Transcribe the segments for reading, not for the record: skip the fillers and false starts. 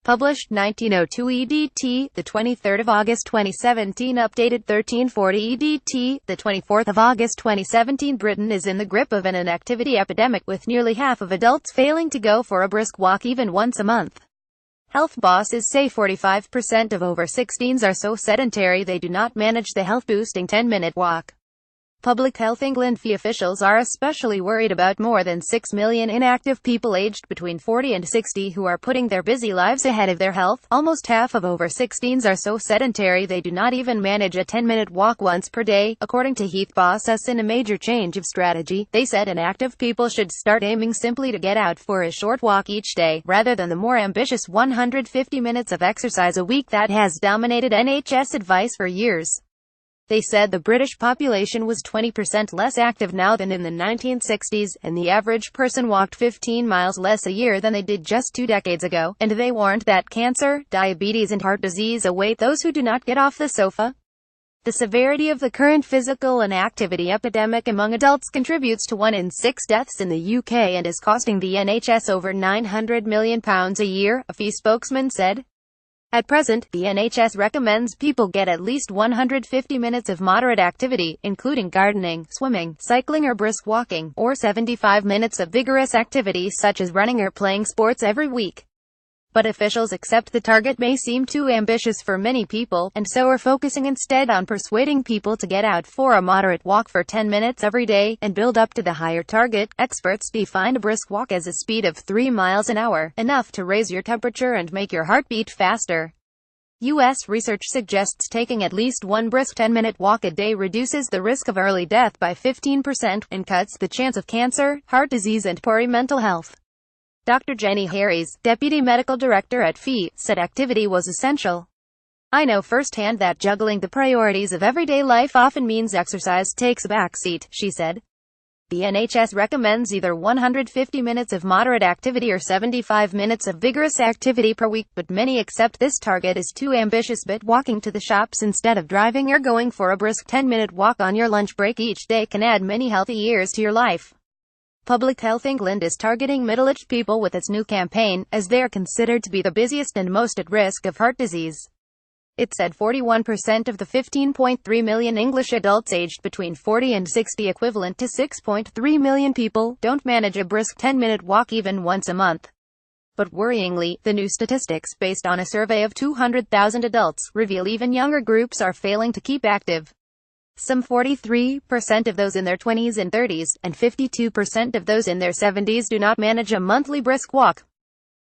Published 1902 EDT, the 23rd of August 2017. Updated 1340 EDT, the 24th of August 2017. Britain is in the grip of an inactivity epidemic, with nearly half of adults failing to go for a brisk walk even once a month. Health bosses say 45% of over-16s are so sedentary they do not manage the health-boosting 10-minute walk. Public Health England officials are especially worried about more than 6 million inactive people aged between 40 and 60 who are putting their busy lives ahead of their health. Almost half of over-16s are so sedentary they do not even manage a 10-minute walk once per day, according to Heath Bosses. In a major change of strategy, they said inactive people should start aiming simply to get out for a short walk each day, rather than the more ambitious 150 minutes of exercise a week that has dominated NHS advice for years. They said the British population was 20% less active now than in the 1960s, and the average person walked 15 miles less a year than they did just 2 decades ago, and they warned that cancer, diabetes and heart disease await those who do not get off the sofa. The severity of the current physical inactivity epidemic among adults contributes to 1 in 6 deaths in the UK and is costing the NHS over £900 million a year, a FE spokesman said. At present, the NHS recommends people get at least 150 minutes of moderate activity, including gardening, swimming, cycling or brisk walking, or 75 minutes of vigorous activity such as running or playing sports every week. But officials accept the target may seem too ambitious for many people, and so are focusing instead on persuading people to get out for a moderate walk for 10 minutes every day, and build up to the higher target. Experts define a brisk walk as a speed of 3 miles an hour, enough to raise your temperature and make your heart beat faster. U.S. research suggests taking at least one brisk 10-minute walk a day reduces the risk of early death by 15%, and cuts the chance of cancer, heart disease and poor mental health. Dr. Jenny Harries, Deputy Medical Director at FE, said activity was essential. "I know firsthand that juggling the priorities of everyday life often means exercise takes a backseat," she said. The NHS recommends either 150 minutes of moderate activity or 75 minutes of vigorous activity per week, but many accept this target is too ambitious. But walking to the shops instead of driving or going for a brisk 10-minute walk on your lunch break each day can add many healthy years to your life. Public Health England is targeting middle-aged people with its new campaign, as they are considered to be the busiest and most at risk of heart disease. It said 41% of the 15.3 million English adults aged between 40 and 60, equivalent to 6.3 million people, don't manage a brisk 10-minute walk even once a month. But worryingly, the new statistics, based on a survey of 200,000 adults, reveal even younger groups are failing to keep active. Some 43% of those in their 20s and 30s, and 52% of those in their 70s do not manage a monthly brisk walk.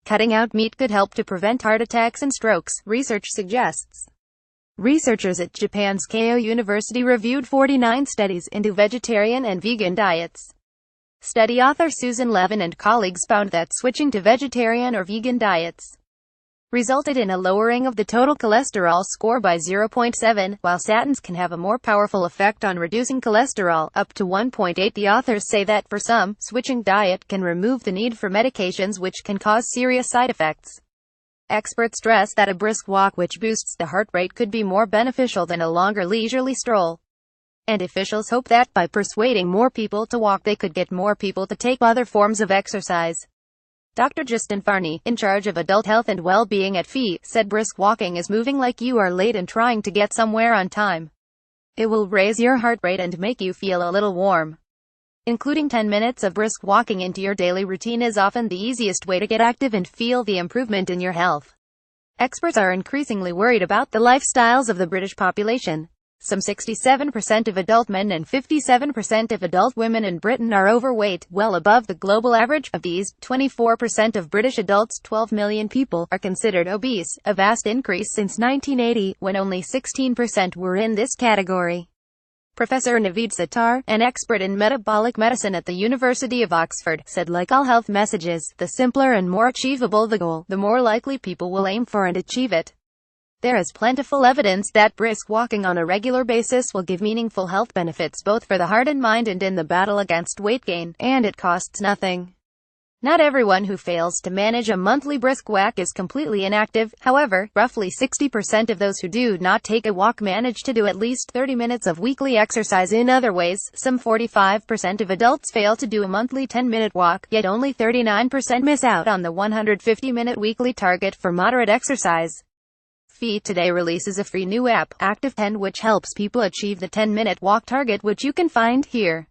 Cutting out meat could help to prevent heart attacks and strokes, research suggests. Researchers at Japan's Keio University reviewed 49 studies into vegetarian and vegan diets. Study author Susan Levin and colleagues found that switching to vegetarian or vegan diets resulted in a lowering of the total cholesterol score by 0.7, while statins can have a more powerful effect on reducing cholesterol, up to 1.8. The authors say that for some, switching diet can remove the need for medications which can cause serious side effects. Experts stress that a brisk walk which boosts the heart rate could be more beneficial than a longer leisurely stroll. And officials hope that by persuading more people to walk they could get more people to take other forms of exercise. Dr. Justin Farney, in charge of adult health and well-being at FE, said brisk walking is moving like you are late and trying to get somewhere on time. It will raise your heart rate and make you feel a little warm. Including 10 minutes of brisk walking into your daily routine is often the easiest way to get active and feel the improvement in your health. Experts are increasingly worried about the lifestyles of the British population. Some 67% of adult men and 57% of adult women in Britain are overweight, well above the global average. Of these, 24% of British adults, 12 million people, are considered obese, a vast increase since 1980, when only 16% were in this category. Professor Naveed Sattar, an expert in metabolic medicine at the University of Oxford, said like all health messages, the simpler and more achievable the goal, the more likely people will aim for and achieve it. There is plentiful evidence that brisk walking on a regular basis will give meaningful health benefits both for the heart and mind and in the battle against weight gain, and it costs nothing. Not everyone who fails to manage a monthly brisk walk is completely inactive. However, roughly 60% of those who do not take a walk manage to do at least 30 minutes of weekly exercise. In other ways, some 45% of adults fail to do a monthly 10-minute walk, yet only 39% miss out on the 150-minute weekly target for moderate exercise. Feed Today releases a free new app, Active 10, which helps people achieve the 10-minute walk target, which you can find here.